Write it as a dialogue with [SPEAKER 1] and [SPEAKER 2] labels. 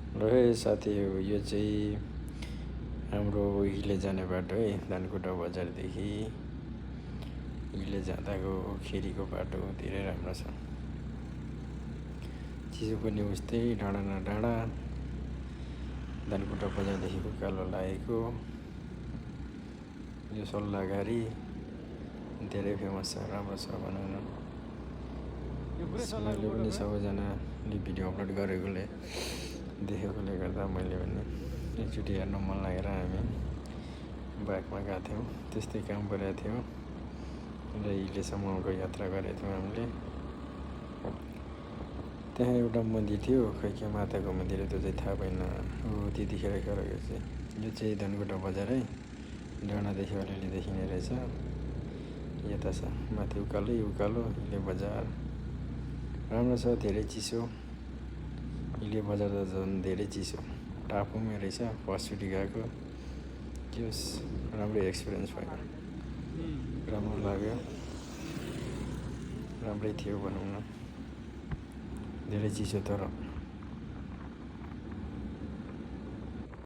[SPEAKER 1] र है साथीहरू यो चाहिँ हाम्रो हिले जाने बाटो है धनकुटा बजारदेखि हिले जाँदाको खेरीको बाटो धेरै राम्रो छ। चिसो पनि उस्तै डाँडा न डाँडा धनकुटा बजारदेखि उकालो लागेको यो सल्लाहगारी धेरै फेमस छ, राम्रो छ भनौँ न। मैले पनि सबैजनाले भिडियो अपलोड गरेकोले देखेकोले गर्दा मैले पनि एकचोटि हेर्न मन लागेर हामी बाइकमा गएको थियौँ। त्यस्तै काम परेको थियो र हिलेसम्मको यात्रा गरेको थियौँ हामीले। त्यहाँ एउटा मन्दिर थियो, खै के माताको मन्दिर त्यो चाहिँ थाहा भएन। हो त्यतिखेर गरेको चाहिँ यो चाहिँ धनकुटा बजार है, डाँडादेखि अलिअलि देखिने रहेछ। यता छ माथि उकालो हिले बजार राम्रो छ, धेरै चिसो। हिले बजार त झन् धेरै चिसो, टापुमै रहेछ। फर्स्टचोटि गएको के होस् राम्रै एक्सपिरियन्स भयो, राम्रो लाग्यो, राम्रै थियो भनौँ न। धेरै चिसो तर